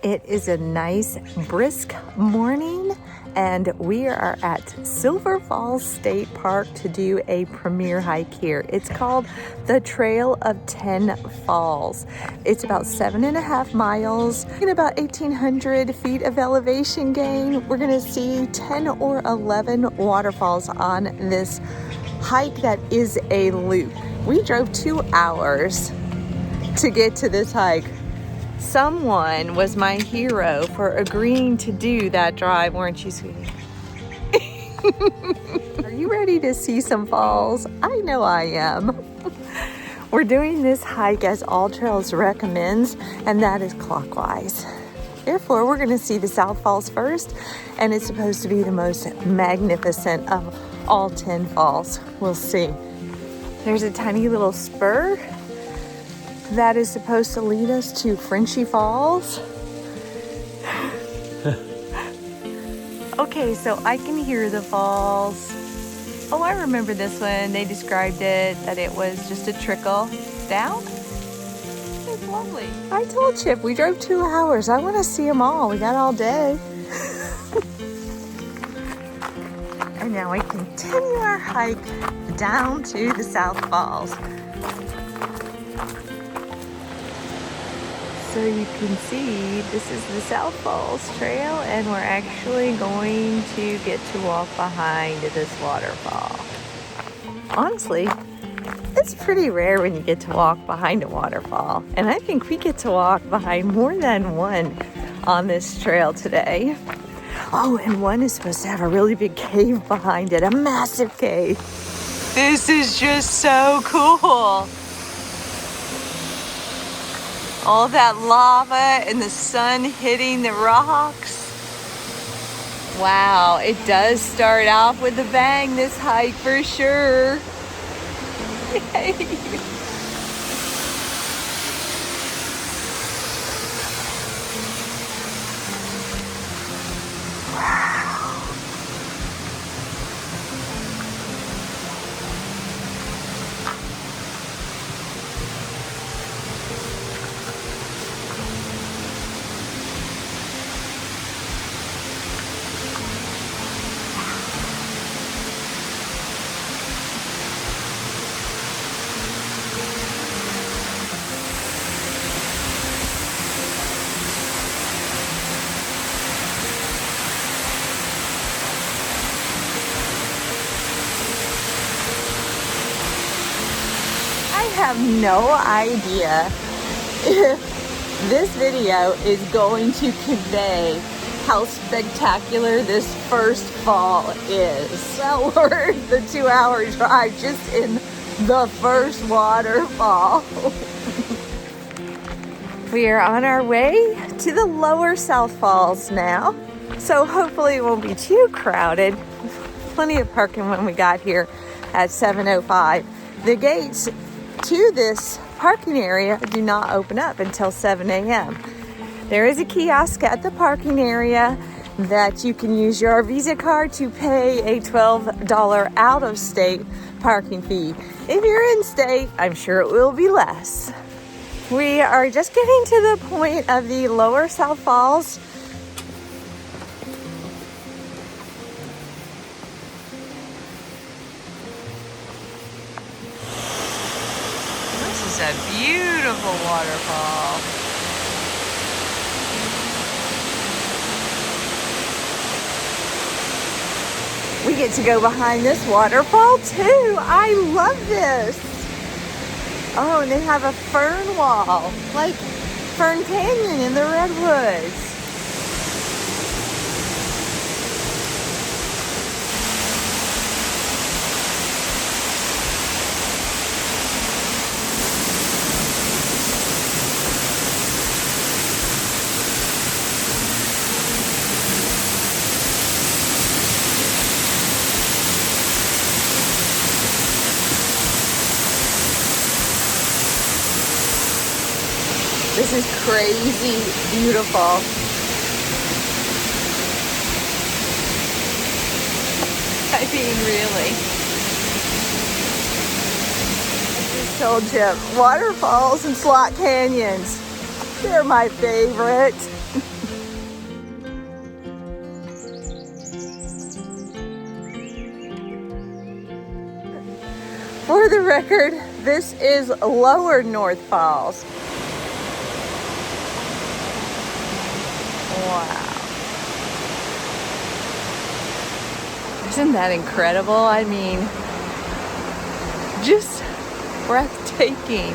It is a nice, brisk morning, and we are at Silver Falls State Park to do a premier hike here. It's called the Trail of 10 Falls. It's about 7.5 miles and about 1,800 feet of elevation gain. We're gonna see 10 or 11 waterfalls on this hike that is a loop. We drove 2 hours to get to this hike. Someone was my hero for agreeing to do that drive, weren't you, sweetie? Are you ready to see some falls? I know I am. We're doing this hike as All Trails recommends, and that is clockwise. Therefore, we're going to see the South Falls first, and it's supposed to be the most magnificent of all 10 falls. We'll see. There's a tiny little spur that is supposed to lead us to Frenchy Falls. Okay, so I can hear the falls. Oh, I remember this one. They described it that it was just a trickle down. It's lovely. I told Chip we drove 2 hours. I want to see them all. We got all day. And now we continue our hike down to the South Falls. So you can see this is the South Falls Trail, and we're actually going to get to walk behind this waterfall. Honestly, it's pretty rare when you get to walk behind a waterfall, and I think we get to walk behind more than one on this trail today. Oh, and one is supposed to have a really big cave behind it, a massive cave. This is just so cool. All that lava and the sun hitting the rocks. Wow, it does start off with a bang, this hike, for sure. Yay. I have no idea if this video is going to convey how spectacular this first fall is. Well worth the 2-hour drive just in the first waterfall. We are on our way to the lower South Falls now, so hopefully it won't be too crowded. Plenty of parking when we got here at 7:05. The gates to this parking area do not open up until 7 a.m. There is a kiosk at the parking area that you can use your Visa card to pay a $12 out-of-state parking fee. If you're in state, I'm sure it will be less. We are just getting to the point of the lower South Falls. This is a beautiful waterfall. We get to go behind this waterfall too. I love this. Oh, and they have a fern wall, like Fern Canyon in the Redwoods. This is crazy beautiful. I mean, really. I just told you, waterfalls and slot canyons, they're my favorite. For the record, this is Lower North Falls. Wow. Isn't that incredible? I mean, just breathtaking.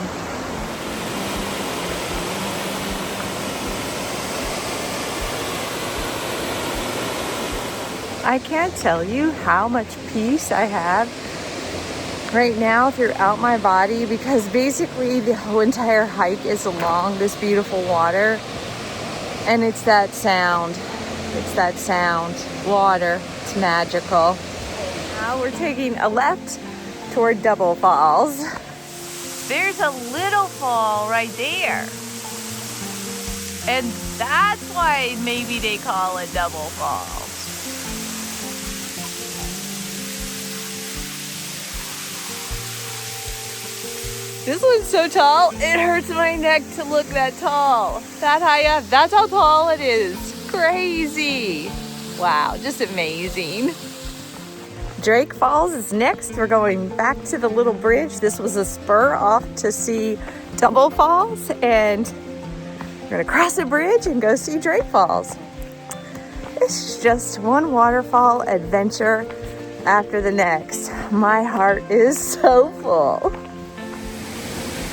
I can't tell you how much peace I have right now throughout my body, because basically the whole entire hike is along this beautiful water, and it's that sound. It's that sound. Water. It's magical. Now we're taking a left toward Double Falls. There's a little fall right there. And that's why maybe they call it Double Falls. This one's so tall, it hurts my neck to look that tall. That high up, that's how tall it is. Crazy. Wow, just amazing. Drake Falls is next. We're going back to the little bridge. This was a spur off to see Double Falls, and we're gonna cross a bridge and go see Drake Falls. It's just one waterfall adventure after the next. My heart is so full.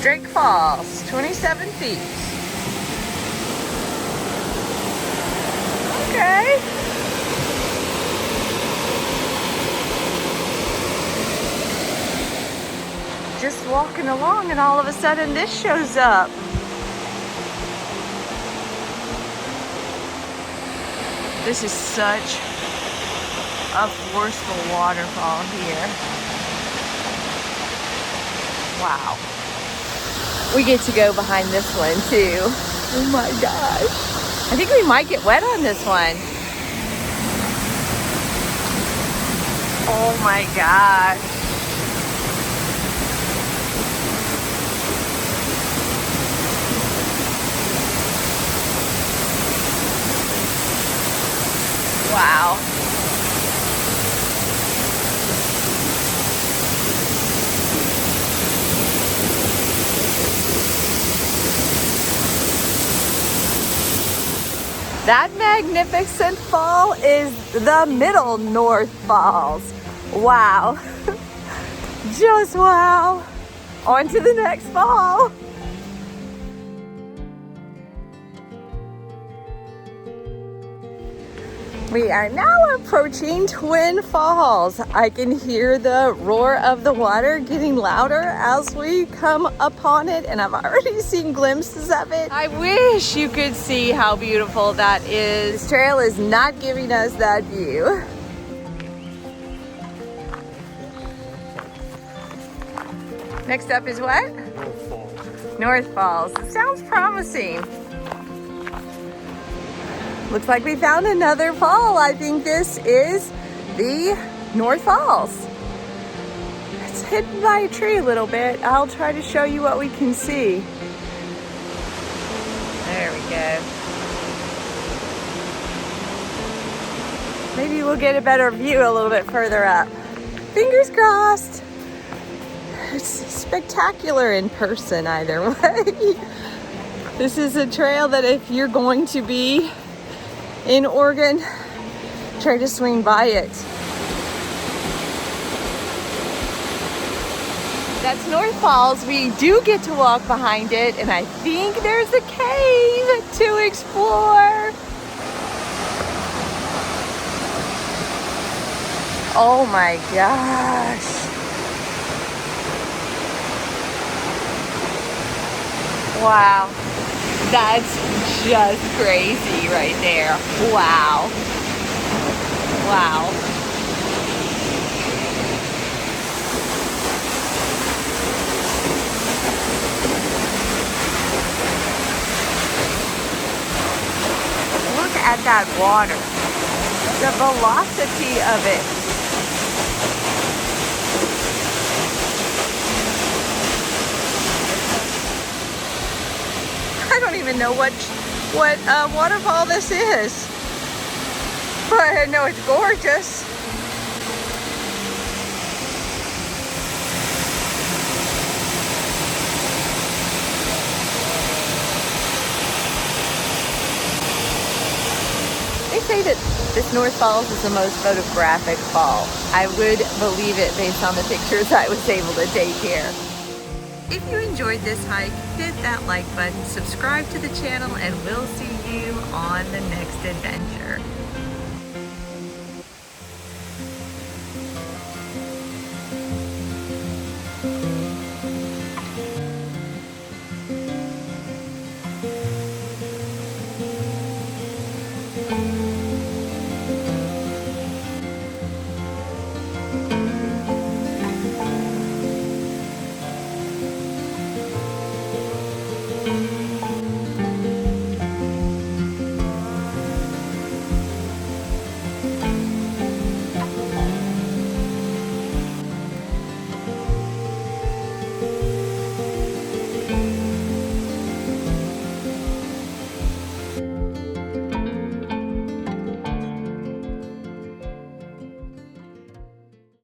Drake Falls, 27 feet. Okay. Just walking along and all of a sudden this shows up. This is such a forceful waterfall here. Wow. We get to go behind this one too. Oh my gosh. I think we might get wet on this one. Oh my gosh. Wow. That magnificent fall is the Middle North Falls. Wow. Just wow. On to the next fall. We are now approaching Twin Falls. I can hear the roar of the water getting louder as we come upon it, and I've already seen glimpses of it. I wish you could see how beautiful that is. This trail is not giving us that view. Next up is what? North Falls. North Falls. It sounds promising. Looks like we found another fall. I think this is the North Falls. It's hidden by a tree a little bit. I'll try to show you what we can see. There we go. Maybe we'll get a better view a little bit further up. Fingers crossed. It's spectacular in person either way. This is a trail that if you're going to be in Oregon, try to swing by it. That's North Falls. We do get to walk behind it, and I think there's a cave to explore. Oh my gosh. Wow. That's just crazy right there. Wow. Wow. Look at that water. The velocity of it. I don't even know what what waterfall this is. But I know it's gorgeous. They say that this North Falls is the most photographic fall. I would believe it based on the pictures I was able to take here. If you enjoyed this hike, hit that like button, subscribe to the channel, and we'll see you on the next adventure.